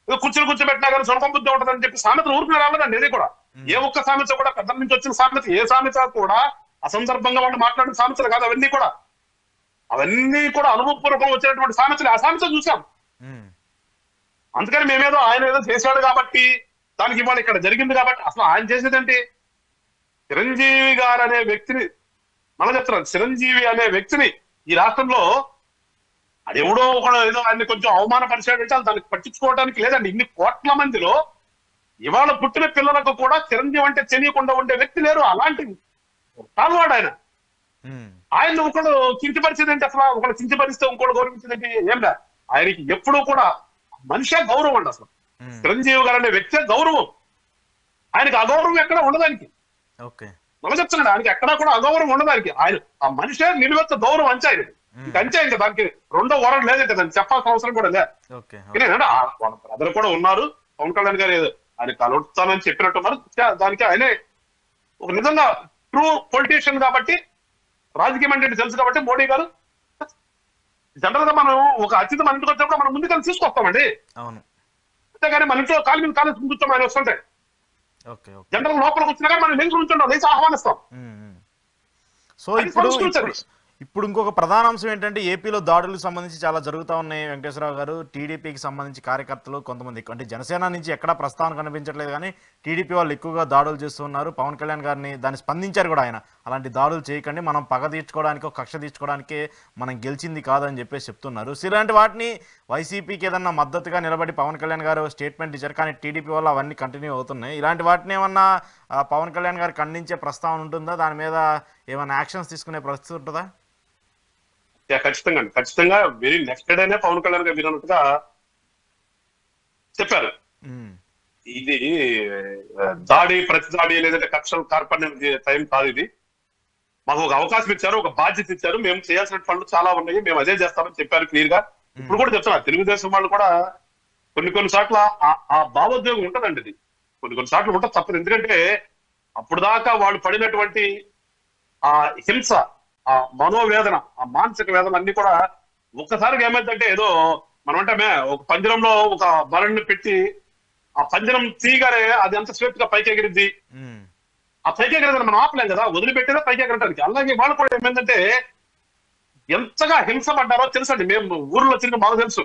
కూర్చోబెట్టినా కానీ సొనకం బుద్ధి ఉంటుందని చెప్పి సామెతలు ఊరుకునే రాలేదండి. ఇది కూడా ఏ ఒక్క సామెత కూడా పెద్దల నుంచి వచ్చిన సామెత, ఏ సామెత కూడా అసందర్భంగా వాళ్ళు మాట్లాడిన సామెతలు కాదు. అవన్నీ కూడా అనుభవపూర్వకంగా వచ్చినటువంటి సామెతలు. ఆ సామెత చూసాం. అందుకని మేమేదో ఆయన ఏదో చేశాడు కాబట్టి దానికి ఇవాళ ఇక్కడ జరిగింది కాబట్టి, అసలు ఆయన చేసేదంటే చిరంజీవి గారు అనే వ్యక్తిని, మనం చెప్తున్నాం, చిరంజీవి అనే వ్యక్తిని ఈ రాష్ట్రంలో అది ఎవడో ఒకడు ఏదో ఆయన్ని కొంచెం అవమానపరిచాడంటే దానికి పట్టించుకోవడానికి లేదండి. ఇన్ని కోట్ల మందిలో ఇవాళ పుట్టిన పిల్లలకు కూడా చిరంజీవి అంటే తెలియకుండా ఉండే వ్యక్తి లేరు. అలాంటి కాలువాడు ఆయన. ఆయన ఒకడు కించపరిచేది అంటే అసలు ఒకడు కించపరిస్తే ఇంకోటి గౌరవించేదంటే ఏం లే. ఆయనకి ఎప్పుడూ కూడా మనిషే గౌరవం అండి. అసలు చిరంజీవి గారు అనే వ్యక్తే గౌరవం. ఆయనకి అగౌరవం ఎక్కడ ఉండదానికి. మనం చెప్తున్నాడు, ఆయనకి ఎక్కడా కూడా అగౌరవం ఉండదానికి. ఆయన ఆ మనిషే నిలువెత్త గౌరవం అంచే ఆయనకి. అంతే, ఇంకా దానికి రెండో వరం లేదంటే దాన్ని చెప్పాల్సిన అవసరం కూడా లేదు. వాళ్ళ బ్రదర్ కూడా ఉన్నారు. పవన్ కళ్యాణ్ గారు ఆయన కలుస్తానని చెప్పినట్టున్నారు. దానికి ఆయనే ఒక నిజంగా ట్రూ పొలిటీషియన్ కాబట్టి, రాజకీయం అంటే తెలుసు కాబట్టి మోడీ గారు జనరల్ గా మనం ఒక అతిథి మన ఇంటికి వచ్చినప్పుడు మనం ముందుకు తీసుకొస్తామండి. అంతేగాని మన ఇంట్లో కాలు మీద కాలేజ్ కూర్చొని ఆయన వస్తుంటే జనరల్ లోపలికి వచ్చినా కానీ మనం లేచి కూర్చుంటాం, లేచి ఆహ్వానిస్తాం.
సో ఇప్పుడు ఇంకొక ప్రధాన అంశం ఏంటంటే ఏపీలో దాడులకు సంబంధించి చాలా జరుగుతూ ఉన్నాయి వెంకటేశ్వరరావు గారు. టీడీపీకి సంబంధించి కార్యకర్తలు కొంతమంది, అంటే జనసేన నుంచి ఎక్కడా ప్రస్తావన కనిపించట్లేదు కానీ టీడీపీ వాళ్ళు ఎక్కువగా దాడులు చేస్తున్నారు. పవన్ కళ్యాణ్ గారిని దాన్ని స్పందించారు కూడా ఆయన, అలాంటి దాడులు చేయకండి, మనం పగ తీర్చుకోవడానికి కక్ష తీర్చుకోవడానికి మనం గెలిచింది కాదని చెప్పేసి చెప్తున్నారు. సో ఇలాంటి వాటిని వైసీపీకి ఏదన్నా మద్దతుగా నిలబడి పవన్ కళ్యాణ్ గారు స్టేట్మెంట్ ఇచ్చారు, కానీ టీడీపీ వల్ల అవన్నీ కంటిన్యూ అవుతున్నాయి. ఇలాంటి వాటిని ఏమన్నా పవన్ కళ్యాణ్ గారు ఖండించే ప్రస్తావన ఉంటుందా? దాని మీద ఏమైనా యాక్షన్స్ తీసుకునే పరిస్థితి ఉంటుందా?
ఖచ్చితంగా వెరీ నెక్స్ట్ డేనే పవన్ కళ్యాణ్ గారు మీరన్నట్టుగా చెప్పారు. ఇది దాడి ప్రతి దాడి లేదంటే కక్షలు కార్పణ్య టైం కాదు. ఇది మాకు ఒక అవకాశం ఇచ్చారు, ఒక బాధ్యత ఇచ్చారు, మేము చేయాల్సిన పనులు చాలా ఉన్నాయి, మేము అదే చేస్తామని చెప్పారు క్లియర్ గా. ఇప్పుడు కూడా చెప్తున్నారు, తెలుగుదేశం వాళ్ళు కూడా కొన్ని సార్లు ఆ భావోద్వేగం ఉంటదండి. ఇది కొన్ని సార్లు ఉంటుంది, తప్పదు. ఎందుకంటే అప్పుడు దాకా వాళ్ళు పడినటువంటి ఆ హింస, ఆ మనోవేదన, ఆ మానసిక వేదన అన్ని కూడా ఒక్కసారిగా ఏమైందంటే, ఏదో మనం అంటే ఒక పంజరంలో ఒక బలని పెట్టి ఆ పంజరం తీయగానే అది ఎంత స్వేప్ గా పైకి ఎగిరిద్ది. ఆ పైకి ఎగరదని మనం ఆపలేం కదా, వదిలిపెట్టేదా పైకి ఎగరటానికి. అలాగే వాళ్ళు కూడా ఏమైందంటే ఎంతగా హింస పడ్డారో తెలుసండి. మేము ఊర్లో తిరిగి మాకు తెలుసు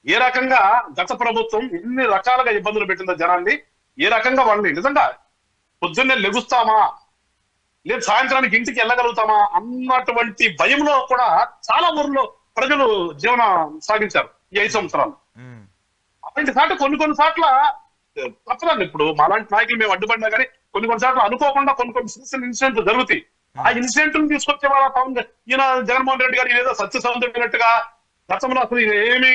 ఏ రకంగా గత ప్రభుత్వం ఎన్ని రకాలుగా ఇబ్బందులు పెట్టిందో జనాన్ని, ఏ రకంగా వాళ్ళని నిజంగా పొద్దున్నే లెగుస్తామా లేదు సాయంత్రానికి ఇంటికి వెళ్ళగలుగుతామా అన్నటువంటి భయంలో కూడా చాలా ఊర్లో ప్రజలు జీవనం సాగించారు ఈ 5 సంవత్సరాలు. అలాంటి సార్లు కొన్ని సార్లు తప్పదండి. ఇప్పుడు మాలాంటి నాయకులు మేము అడ్డుపడినా కానీ కొన్ని సార్లు అనుకోకుండా కొన్ని ఇన్సిడెంట్ జరుగుతాయి. ఆ ఇన్సిడెంట్ తీసుకొచ్చే వాళ్ళ ఈయన జగన్మోహన్ రెడ్డి గారు ఏదో సత్యసంధుడినట్టుగా గతంలో అసలు ఏమి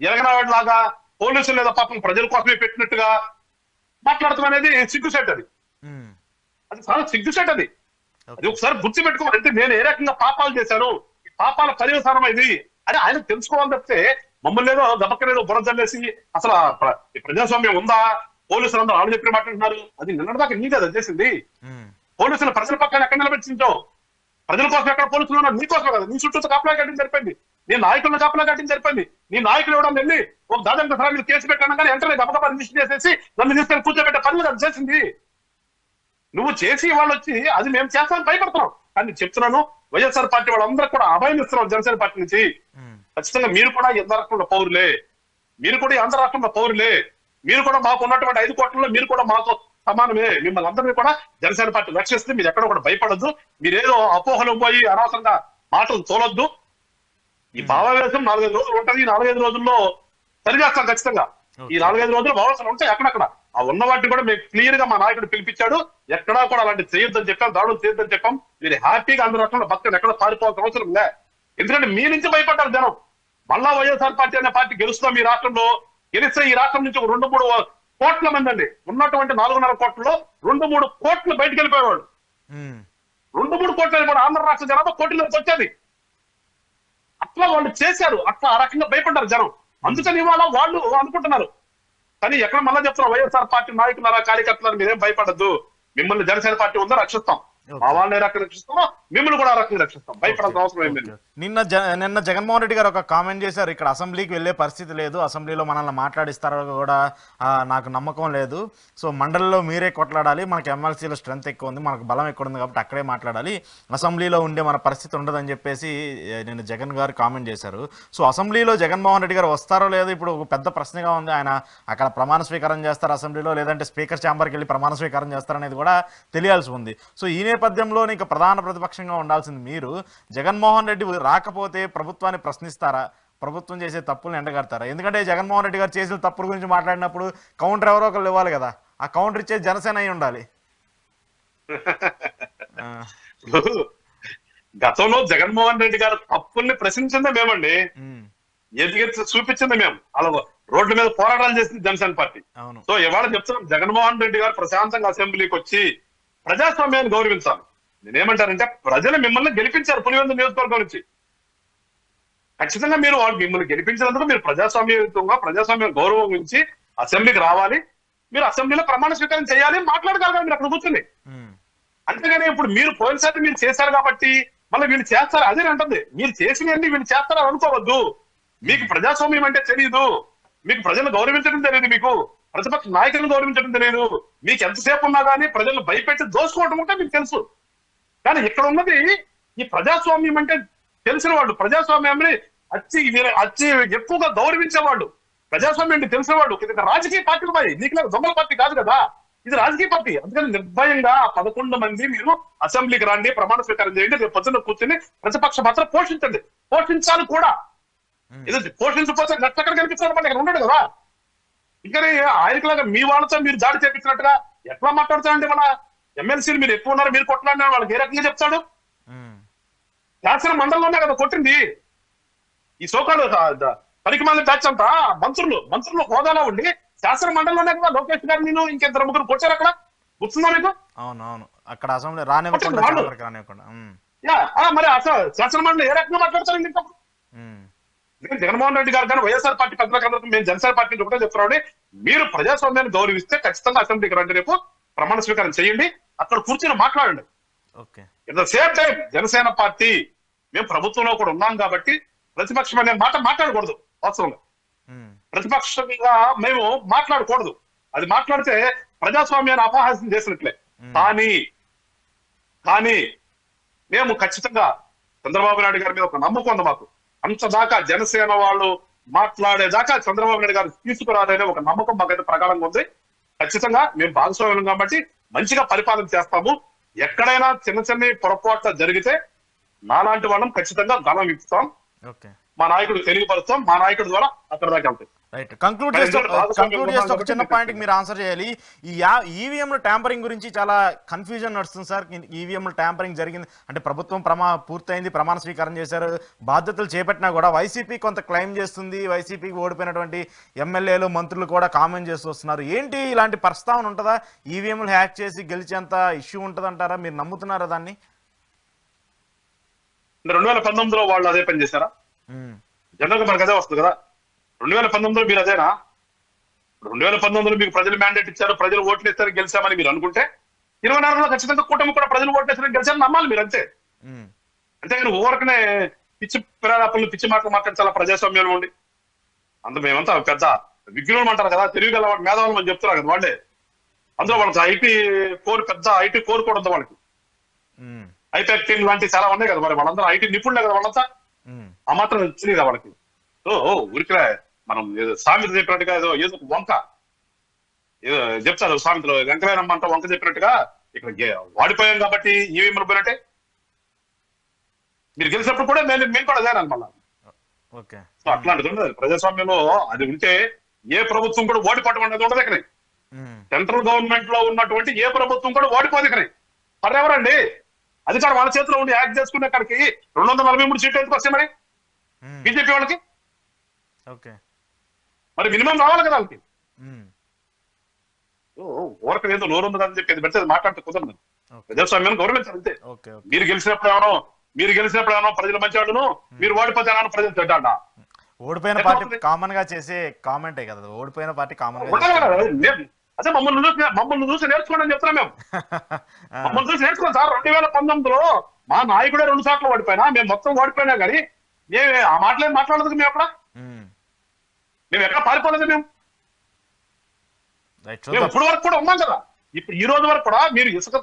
ఎరగనలాగా పోలీసులు లేదా పాపం ప్రజల కోసమే పెట్టినట్టుగా మాట్లాడటం అనేది సిగ్గుసేట్ అది చాలా సిగ్గుసేట్ అది ఒకసారి గుర్తు పెట్టుకోవాలి. అంటే నేను ఏ రకంగా పాపాలు చేశాను, ఈ పాపాల పర్యవసానం ఇది అని ఆయన తెలుసుకోవాలి తప్పితే మమ్మల్ని ఏదో గబక్కనేదో బురదల్లేసి అసలు ప్రజాస్వామ్యం ఉందా, పోలీసులు అందరూ వాళ్ళు చెప్పిన మాట్లాడుతున్నారు. అది నిన్నటిదాకా నీ కదా చేసింది. పోలీసులు ప్రజల పక్కన ఎక్కడ నిలబెట్టించావు? ప్రజల కోసం ఎక్కడ పోలీసులు ఉన్నారు? నీ కోసం కదా. నీ చుట్టూ కాపలా కట్టింది సరిపోయింది, నీ నాయకులను కాపలా కట్టింది సరిపోయింది. నీ నాయకులు ఇవ్వడం వెళ్ళి ఒక దాదాపు సార్ మీరు కేసు పెట్టాను కానీ వెంటనే గబగబా రిజిస్టర్ చేసేసి నన్ను తీసుకొని కూర్చోబెట్టే పనులు అది చేసింది. నువ్వు చేసి వాళ్ళు వచ్చి అది మేము చేస్తామని భయపడుతున్నాం. కానీ చెప్తున్నాను, వైఎస్ఆర్ పార్టీ వాళ్ళందరూ కూడా అభయం ఇస్తున్నాం జనసేన పార్టీ నుంచి. ఖచ్చితంగా మీరు కూడా ఎంత రాష్ట్రంలో పౌరులే, మీరు కూడా ఎంత రాష్ట్రంలో పౌరులే, మీరు కూడా మాకు ఉన్నటువంటి 5 కోట్లలో మీరు కూడా మాకు సమానమే. మిమ్మల్ని అందరినీ కూడా జనసేన పార్టీ రక్షిస్తుంది. మీరు ఎక్కడ కూడా భయపడద్దు. మీరేదో అపోహలు పోయి అనవసరంగా మాటలు తోలొద్దు. ఈ భావావేశం 4-5 రోజులు ఉంటుంది. ఈ 4-5 రోజుల్లో సరిచేస్తాం ఖచ్చితంగా. ఈ 4-5 రోజులు భావావేశం ఉంటాయి అక్కడక్కడ. ఆ ఉన్న వాటిని కూడా మేము క్లియర్ గా మా నాయకుడు పిలిపించాడు. ఎక్కడా కూడా అలాంటి చేయొద్దని చెప్పాం, దాడులు చేయొద్దని చెప్పాం. మీరు హ్యాపీగా అందరూ రాష్ట్రంలో బతకండి, ఎక్కడ పారిపోవాల్సిన అవసరం లే. ఎందుకంటే మీ నుంచి భయపడ్డారు జనం. మళ్ళా వైఎస్ఆర్ పార్టీ అనే పార్టీ గెలుస్తాం ఈ రాష్ట్రంలో. గెలిస్తే ఈ రాష్ట్రం నుంచి 2-3 కోట్ల మంది అండి ఉన్నటువంటి 4.5 కోట్లలో 2-3 కోట్లు బయటకు వెళ్ళిపోయేవాళ్ళు. 2-3 కోట్లు వెళ్ళిపోయి ఆంధ్ర రాష్ట్ర జనాభా కోట్లలోకి వచ్చేది. అట్లా వాళ్ళు చేశారు, అట్లా ఆ రకంగా భయపడ్డారు జనం. అందుకని ఇవాళ వాళ్ళు అనుకుంటున్నారు. కానీ ఎక్కడ మళ్ళా చెప్తున్నారు, వైఎస్ఆర్ పార్టీ నాయకులారా కార్యకర్తలను మీరేం భయపడద్దు, మిమ్మల్ని జనసేన పార్టీ ఉందో రక్షిస్తాం, మా వాళ్ళని రక్షిస్తామో మిమ్మల్ని కూడా రక్షిస్తాం, భయపడాల్సిన అవసరం ఏం లేదు.
నిన్న జగన్మోహన్ రెడ్డి గారు ఒక కామెంట్ చేశారు, ఇక్కడ అసెంబ్లీకి వెళ్ళే పరిస్థితి లేదు, అసెంబ్లీలో మనల్ని మాట్లాడిస్తారో కూడా నాకు నమ్మకం లేదు, సో మండలిలో మీరే కొట్లాడాలి, మనకి ఎమ్మెల్సీలో స్ట్రెంత్ ఎక్కువ ఉంది, మనకు బలం ఎక్కువ ఉంది కాబట్టి అక్కడే మాట్లాడాలి, అసెంబ్లీలో ఉండే మన పరిస్థితి ఉండదని చెప్పేసి నిన్న జగన్ గారు కామెంట్ చేశారు. సో అసెంబ్లీలో జగన్మోహన్ రెడ్డి గారు వస్తారో లేదో ఇప్పుడు ఒక పెద్ద ప్రశ్నగా ఉంది. ఆయన అక్కడ ప్రమాణ స్వీకారం చేస్తారు అసెంబ్లీలో, లేదంటే స్పీకర్ ఛాంబర్కి వెళ్ళి ప్రమాణ స్వీకారం చేస్తారనేది కూడా తెలియాల్సి ఉంది. సో ఈ నేపథ్యంలో ఇంకా ప్రధాన ప్రతిపక్షంగా ఉండాల్సింది మీరు. జగన్మోహన్ రెడ్డి రాకపోతే ప్రభుత్వాన్ని ప్రశ్నిస్తారా, ప్రభుత్వం చేసే తప్పులను ఎండగడతారా? ఎందుకంటే జగన్మోహన్ రెడ్డి గారు చేసిన తప్పుల గురించి మాట్లాడినప్పుడు కౌంటర్ ఎవరో ఒకళ్ళు ఇవ్వాలి కదా, ఆ కౌంటర్ ఇచ్చే జనసేన అయి ఉండాలి.
గతంలో జగన్మోహన్ రెడ్డి గారు తప్పుల్ని ప్రశ్నించిందే మేమండి, ఎదిగి చూపించింది మేము, అలా రోడ్ల మీద పోరాటాలు చేసింది జనసేన పార్టీ. సో ఇవాళ చెప్తున్నాం, జగన్మోహన్ రెడ్డి గారు ప్రశాంతంగా అసెంబ్లీకి వచ్చి ప్రజాస్వామ్యాన్ని గౌరవించాలి. నేనేమంటానంటే ప్రజలు మిమ్మల్ని గెలిపించారు పులివెందుల నియోజకవర్గం నుంచి. ఖచ్చితంగా మీరు వాళ్ళు మిమ్మల్ని గెలిపించినందుకు మీరు ప్రజాస్వామ్యంగా ప్రజాస్వామ్యం గౌరవం గురించి అసెంబ్లీకి రావాలి, మీరు అసెంబ్లీలో ప్రమాణ స్వీకారం చేయాలి, మాట్లాడగలగాలి మీరు అక్కడ కూర్చొని. అంతేగాని ఇప్పుడు మీరు పోయినసారి మీరు చేశారు కాబట్టి మళ్ళీ వీళ్ళు చేస్తారు అదే అంటుంది. మీరు చేసినవన్నీ వీళ్ళు చేస్తారని అనుకోవద్దు. మీకు ప్రజాస్వామ్యం అంటే తెలియదు, మీకు ప్రజలను గౌరవించడం తెలియదు, మీకు ప్రతిపక్ష నాయకులను గౌరవించడం తెలియదు. మీకు ఎంతసేపు ఉన్నా కానీ ప్రజలను భయపెట్టి దోసుకోవడం అంటే మీకు తెలుసు. కానీ ఇక్కడ ఉన్నది ఈ ప్రజాస్వామ్యం అంటే తెలిసిన వాళ్ళు, ప్రజాస్వామ్యాన్ని అచ్చి ఎక్కువగా గౌరవించేవాళ్ళు, ప్రజాస్వామ్యం అంటే తెలిసిన వాళ్ళు. ఇది రాజకీయ పార్టీలు పై నీకు దొంగల పార్టీ కాదు కదా, ఇది రాజకీయ పార్టీ. అందుకని నిర్భయంగా 11 మంది మీరు అసెంబ్లీకి రండి, ప్రమాణ స్వీకారం చేయండి, రేపు పొద్దున్న కూర్చొని ప్రతిపక్ష పాత్ర పోషించండి, పోషించాలి కూడా. ఇది పోషించకపోతే ఎక్కడ కనిపించాలి ఇక్కడ ఉండడు కదా. ఇంకా ఆయనకులాగా మీ వాళ్ళతో మీరు దాడి చేపించినట్టుగా ఎట్లా మాట్లాడతాడండి? మన ఎమ్మెల్సీలు మీరు ఎక్కువ ఉన్నారు, మీరు కొట్లాడిన వాళ్ళకి ఏ రకంగా చెప్తాడు? శాసన మండలంలోనే కదా కొట్టింది. ఈ సోకాలు పనికి మంది బ్యాచ్ అంతా మంత్రులు హోదాలో ఉండి శాసన మండలంలోనే కదా లోకేష్ గారు నేను ఇంకెంత ముగ్గురు కొట్టారు అక్కడ, గుర్తుందా మీకు?
అవునవును, అక్కడ అసెంబ్లీ రానివ్వకుండా
మరి శాసన మండలి ఏ రకంగా మాట్లాడతారండి? ఇంకా జగన్మోహన్ రెడ్డి గారు కానీ వైఎస్ఆర్ పార్టీ పెద్దలకు మేము జనసేన పార్టీ ఒకటే చెప్తున్నామండి, మీరు ప్రజాస్వామ్యాన్ని గౌరవిస్తే ఖచ్చితంగా అసెంబ్లీకి రండి, రేపు ప్రమాణ స్వీకారం చేయండి, అక్కడ కూర్చొని మాట్లాడండి. At the same time Janasena party మేము ప్రభుత్వంలో కూడా ఉన్నాం కాబట్టి ప్రతిపక్షం అనే మాట మాట్లాడకూడదు. వాస్తవంగా ప్రతిపక్షంగా మేము మాట్లాడకూడదు, అది మాట్లాడితే ప్రజాస్వామ్యాన్ని అపహాస్యం చేసినట్లే. కానీ మేము ఖచ్చితంగా చంద్రబాబు నాయుడు గారి మీద ఒక నమ్మకం ఉంది మాకు. అంతదాకా జనసేన వాళ్ళు మాట్లాడేదాకా చంద్రబాబు నాయుడు గారు తీసుకురాదనే ఒక నమ్మకం మాకైతే ప్రగాఢంగా ఉంది. ఖచ్చితంగా మేము భాగస్వామ్యం కాబట్టి మంచిగా పరిపాలన చేస్తాము. ఎక్కడైనా చిన్న పొరపాట్లు జరిగితే నాలాంటి వాళ్ళం ఖచ్చితంగా గలం ఇస్తాం, మా నాయకుడు తెలియపరుస్తాం, మా నాయకుడి ద్వారా అక్కడ దాకా వెళ్తాం.
రైట్. కంక్లూడ్ చేస్తే ఒక చిన్న పాయింట్కి మీరు ఆన్సర్ చేయాలి. ఈ ఈవీఎంల ట్యాంపరింగ్ గురించి చాలా కన్ఫ్యూజన్ నడుస్తుంది సార్. ఈవీఎంల ట్యాంపరింగ్ జరిగింది అంటే ప్రభుత్వం పూర్తయింది, ప్రమాణ స్వీకారం చేశారు, బాధ్యతలు చేపట్టినా కూడా వైసీపీ కొంత క్లెయిమ్ చేస్తుంది. వైసీపీకి ఓడిపోయినటువంటి ఎమ్మెల్యేలు, మంత్రులు కూడా కామెంట్ చేస్తూ వస్తున్నారు. ఏంటి ఇలాంటి ప్రస్తావన ఉంటుందా? ఈవీఎంలు హ్యాక్ చేసి గెలిచేంత ఇష్యూ ఉంటుందంటారా? మీరు నమ్ముతున్నారా దాన్ని?
2019లో వాళ్ళు అదే పని చేశారా? జనరల్గా మనకు అదే వస్తుంది కదా. 2019లో మీరు అదేనా? 2019లో మీకు ప్రజలు మ్యాండేట్ ఇచ్చారు, ప్రజలు ఓట్లు ఇస్తారు, గెలిచామని మీరు అనుకుంటే 24లో ఖచ్చితంగా కూటమి కూడా ప్రజలు ఓట్లు ఇస్తారు, గెలిచారని నమ్మాలి మీరు అంతే. అంతేగాని ఊరకనే పిచ్చి ప్రేరాపలు, పిచ్చి మాటలు మాట్లాడి చాలా ప్రజాస్వామ్యం ఉండి అంత మేమంతా పెద్ద విజ్ఞులు అంటారు కదా, తెలివిగల మేధావులు అని చెప్తున్నారు కదా వాళ్ళే. అందులో వాళ్ళకి ఐటీ కోర్, పెద్ద ఐటీ కోర్ కూడా ఉంది వాళ్ళకి. ఐపాక్ టీమ్ లాంటి చాలా ఉన్నాయి కదా, మరి వాళ్ళందరూ ఐటీ నిపుణులే కదా వాళ్ళంతా. ఆ మాత్రం వచ్చింది కదా వాళ్ళకి. ఊరికే మనం సామెత చెప్పినట్టుగా ఏదో వంక ఏదో చెప్తారు సామెతలో, వెంకయ్యనమ్మంట వంక చెప్పినట్టుగా ఇక్కడ వాడిపోయాం కాబట్టి ఈవీఎంలు పోయినట్టే. మీరు గెలిచినప్పుడు కూడా మేము కూడా అదేనాలి మళ్ళా. సో అట్లాంటిది ఉండదు ప్రజాస్వామ్యంలో. అది ఉంటే ఏ ప్రభుత్వం కూడా ఓడిపోవడం అనేది ఉండదు ఇక్కడ. సెంట్రల్ గవర్నమెంట్ లో ఉన్నటువంటి ఏ ప్రభుత్వం కూడా ఓడిపోదు ఇక్కడ. మరి ఎవరండి అధికారం వాళ్ళ చేతిలో ఉండి యాక్ట్ చేసుకునే అక్కడికి 243 సీట్లు ఎందుకు వస్తాయి మరి బీజేపీ వాళ్ళకి? మరి మినిమం రావాలి కదా వాళ్ళకి. ఊరక ఏదో నోరుంది అని చెప్పి పెడితే మాట్లాడితే కుదరదు. ప్రజాస్వామ్యం గౌరవించాలి అంతే. మీరు గెలిచినప్పుడు ఏమో ప్రజలు మంచి వాళ్ళను, మీరు ఓడిపోతే ప్రజలు చెడ్డా.
ఓడిపోయిన పార్టీ కామన్ గా చేసే కామెంటే కదా, ఓడిపోయిన పార్టీ కామన్
అదే మమ్మల్ని చూసి నేర్చుకోండి అని చెప్తున్నాం మేము. మమ్మల్ని చూసి నేర్చుకోండి సార్. 2019లో మా నాయకుడే 2 సార్లు ఓడిపోయినా, మేము మొత్తం ఓడిపోయినా కానీ మేము ఆ మాటలేం మాట్లాడదు. మేము ఎక్కడ మేము ఎక్కడ పారిపోలేదు. మేము ఇప్పుడు వరకు కూడా ఉన్నాం కదా. ఇప్పుడు ఈ రోజు వరకు కూడా మీరు ఇసుక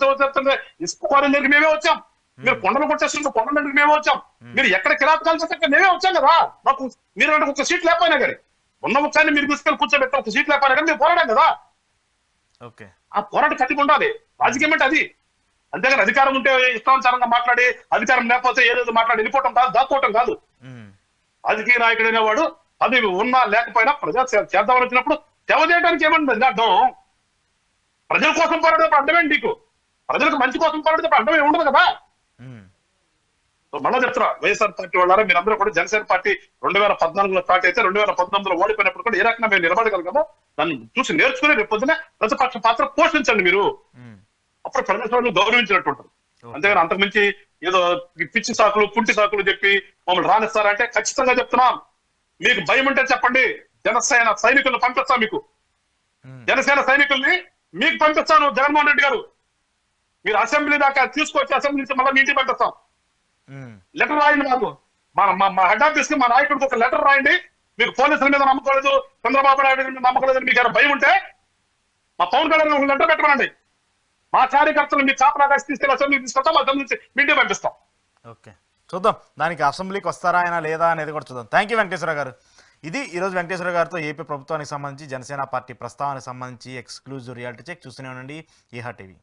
కోరిన దగ్గరికి మేమే వచ్చాం, మీరు కొండలు కొట్టేస్తుంటే కొండ దగ్గరికి మేమే వచ్చాం, మీరు ఎక్కడ కిరాతకాలు చేస్తే మేమే వచ్చాం కదా. మాకు మీరు ఒక సీట్ లేకపోయినా కానీ, ఉన్న ముఖ్యాన్ని మీరు తీసుకెళ్ళి కూర్చోబెట్టి ఒక సీట్ లేకపోయినా కానీ మేము పోరాడాం కదా. ఆ పోరాటం కట్టుకు ఉండాలి. రాజకీయం అంటే అది. అంతేగాని అధికారం ఉంటే ఇష్టానుసారంగా మాట్లాడి, అధికారం లేకపోతే ఏదేదో మాట్లాడి వెళ్ళిపోవటం కాదు, దాక్కోవటం కాదు. రాజకీయ నాయకుడు అనేవాడు అది ఉన్నా లేకపోయినా ప్రజా చేద్దామని వచ్చినప్పుడు సేవ చేయడానికి ఏమంటుంది అర్థం. ప్రజల కోసం పోరాడేటప్పుడు అర్థమేంటి నీకు? ప్రజలకు మంచి కోసం పోరాడేటప్పుడు అర్థమే ఉండదు కదా. మళ్ళా చెప్తున్నా, వైఎస్ఆర్ పార్టీ వాళ్ళారా మీరందరూ కూడా జనసేన పార్టీ 2014లో స్టార్ట్ అయితే 2019లో ఓడిపోయినప్పుడు కూడా ఏ రకంగా మేము నిలబడగలిగామో దాన్ని చూసి నేర్చుకుని రేపు పొద్దున ప్రతిపక్ష పాత్ర పోషించండి మీరు. అప్పుడు ప్రజాస్వామ్యం గౌరవించినట్టు ఉంటుంది. అంతేగాని అంతకుమించి ఏదో పిచ్చి సాకులు, కుంటి సాకులు చెప్పి మమ్మల్ని రానిస్తారంటే ఖచ్చితంగా చెప్తున్నాం, మీకు భయం ఉంటే చెప్పండి, జనసేన సైనికులను పంపిస్తాం. మీకు జనసేన సైనికుల్ని మీకు పంపిస్తాను జగన్మోహన్ రెడ్డి గారు. మీరు అసెంబ్లీ దాకా తీసుకొచ్చి అసెంబ్లీ నుంచి మళ్ళీ మీ ఇంటికి పంపిస్తాం. లెటర్ రాయండి మాకు, మా హెడ్ ఆఫీస్ కి మా నాయకుడికి ఒక లెటర్ రాయండి. మీకు పోలీసుల మీద నమ్మకలేదు, చంద్రబాబు నాయుడు మీద నమ్మకలేదు, మీకు ఏమైనా భయం ఉంటే మా పవన్ కళ్యాణ్ ఒక లెటర్ పెట్టమనండి. మా కార్యకర్తలు మీ చాపలాగా తీసుకెళ్ళి అసెంబ్లీ తీసుకొస్తాం, అసెంబ్లీ నుంచి మీ ఇంటికి పంపిస్తాం.
చూద్దాం దానికి అసెంబ్లీకి వస్తారా ఆయన లేదా అనేది కూడా చూద్దాం. థ్యాంక్ యూ వెంకటేశ్వర గారు. ఇది ఈరోజు వెంకటేశ్వర గారితో ఏపీ ప్రభుత్వానికి సంబంధించి, జనసేన పార్టీ ప్రస్తావనకు సంబంధించి ఎక్స్క్లూజివ్ రియాలిటీ చెక్. చూస్తూనే ఉండండి ఈహా టీవీ.